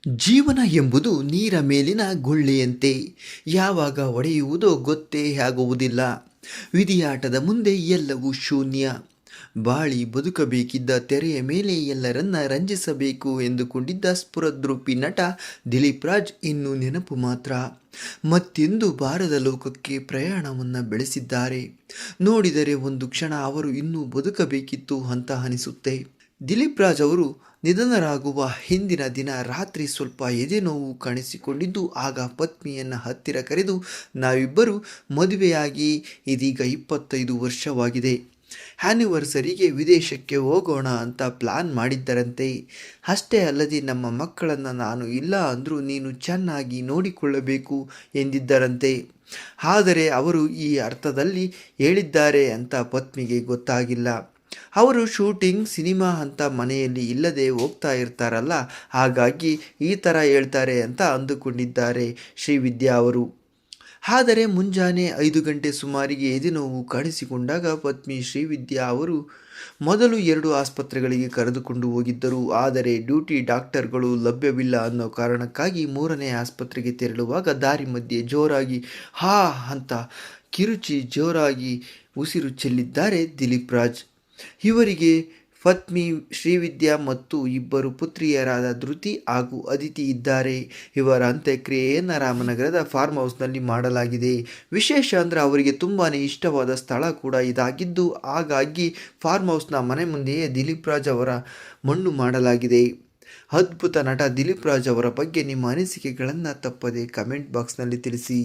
ಜೀವನ ಎಂಬುದು ನೀರ ಮೇಲಿನ ಗುಳ್ಳೆಯಂತೆ ಯಾವಾಗ ಒಡೆಯುವುದೋ ಗೊತ್ತೇ ಆಗುವುದಿಲ್ಲ. ವಿಧಿಯಾಟದ ಮುಂದೆ ಎಲ್ಲವೂ ಶೂನ್ಯ. ಬಾಳಿ ಬದುಕಬೇಕಿದ್ದ ತೆರೆಯ ಮೇಲೆ ಎಲ್ಲರನ್ನ ರಂಜಿಸಬೇಕು ಎಂದುಕೊಂಡಿದ್ದ ಸ್ಫುರದ್ರೂಪಿ ನಟ ದಿಲೀಪ್ ರಾಜ್ ಇನ್ನು ನೆನಪು ಮಾತ್ರ. ಮತ್ತೆಂದು ಬಾರದ ಲೋಕಕ್ಕೆ ಪ್ರಯಾಣವನ್ನು ಬೆಳೆಸಿದ್ದಾರೆ. ನೋಡಿದರೆ ಒಂದು ಕ್ಷಣ ಅವರು ಇನ್ನೂ ಬದುಕಬೇಕಿತ್ತು ಅಂತ ಅನಿಸುತ್ತೆ. ದಿಲೀಪ್ ರಾಜ್ ಅವರು ನಿಧನರಾಗುವ ಹಿಂದಿನ ದಿನ ರಾತ್ರಿ ಸ್ವಲ್ಪ ಎದೆನೋವು ಕಾಣಿಸಿಕೊಂಡಿದ್ದು, ಆಗ ಪತ್ನಿಯನ್ನು ಹತ್ತಿರ ಕರೆದು ನಾವಿಬ್ಬರು ಮದುವೆಯಾಗಿ ಇದೀಗ 25 ವರ್ಷವಾಗಿದೆ, ಆ್ಯನಿವರ್ಸರಿಗೆ ವಿದೇಶಕ್ಕೆ ಹೋಗೋಣ ಅಂತ ಪ್ಲಾನ್ ಮಾಡಿದ್ದರಂತೆ. ಅಷ್ಟೇ ಅಲ್ಲದೆ ನಮ್ಮ ಮಕ್ಕಳನ್ನು ನಾನು ಇಲ್ಲ ಅಂದರೂ ನೀನು ಚೆನ್ನಾಗಿ ನೋಡಿಕೊಳ್ಳಬೇಕು ಎಂದಿದ್ದರಂತೆ. ಆದರೆ ಅವರು ಈ ಅರ್ಥದಲ್ಲಿ ಹೇಳಿದ್ದಾರೆ ಅಂತ ಪತ್ನಿಗೆ ಗೊತ್ತಾಗಿಲ್ಲ. ಅವರು ಶೂಟಿಂಗ್, ಸಿನಿಮಾ ಅಂತ ಮನೆಯಲ್ಲಿ ಇಲ್ಲದೆ ಹೋಗ್ತಾ ಇರ್ತಾರಲ್ಲ, ಹಾಗಾಗಿ ಈ ಥರ ಹೇಳ್ತಾರೆ ಅಂತ ಅಂದುಕೊಂಡಿದ್ದಾರೆ ಶ್ರೀವಿದ್ಯಾ ಅವರು. ಆದರೆ ಮುಂಜಾನೆ 5 ಗಂಟೆ ಸುಮಾರಿಗೆ ಎದೆನೋವು ಕಾಣಿಸಿಕೊಂಡಾಗ ಪತ್ನಿ ಶ್ರೀವಿದ್ಯಾ ಅವರು ಮೊದಲು 2 ಆಸ್ಪತ್ರೆಗಳಿಗೆ ಕರೆದುಕೊಂಡು ಹೋಗಿದ್ದರು. ಆದರೆ ಡ್ಯೂಟಿ ಡಾಕ್ಟರ್ಗಳು ಲಭ್ಯವಿಲ್ಲ ಅನ್ನೋ ಕಾರಣಕ್ಕಾಗಿ 3ನೇ ಆಸ್ಪತ್ರೆಗೆ ತೆರಳುವಾಗ ದಾರಿ ಮಧ್ಯೆ ಜೋರಾಗಿ ಹಾ ಅಂತ ಕಿರುಚಿ ಜೋರಾಗಿ ಉಸಿರು ಚೆಲ್ಲಿದ್ದಾರೆ ದಿಲೀಪ್ ರಾಜ್. ಇವರಿಗೆ ಪತ್ನಿ ಶ್ರೀವಿದ್ಯಾ ಮತ್ತು 2 ಪುತ್ರಿಯರಾದ ಧೃತಿ ಹಾಗೂ ಅದಿತಿ ಇದ್ದಾರೆ. ಇವರ ಅಂತ್ಯಕ್ರಿಯೆಯನ್ನು ರಾಮನಗರದ ಫಾರ್ಮ್ ಹೌಸ್ನಲ್ಲಿ ಮಾಡಲಾಗಿದೆ. ವಿಶೇಷ ಅಂದರೆ ಅವರಿಗೆ ತುಂಬಾ ಇಷ್ಟವಾದ ಸ್ಥಳ ಕೂಡ ಇದಾಗಿದ್ದು, ಹಾಗಾಗಿ ಫಾರ್ಮ್ ಹೌಸ್ನ ಮನೆ ಮುಂದೆಯೇ ದಿಲೀಪ್ ರಾಜ್ ಅವರ ಮಣ್ಣು ಮಾಡಲಾಗಿದೆ. ಅದ್ಭುತ ನಟ ದಿಲೀಪ್ ರಾಜ್ ಅವರ ಬಗ್ಗೆ ನಿಮ್ಮ ಅನಿಸಿಕೆಗಳನ್ನು ತಪ್ಪದೆ ಕಮೆಂಟ್ ಬಾಕ್ಸ್ನಲ್ಲಿ ತಿಳಿಸಿ.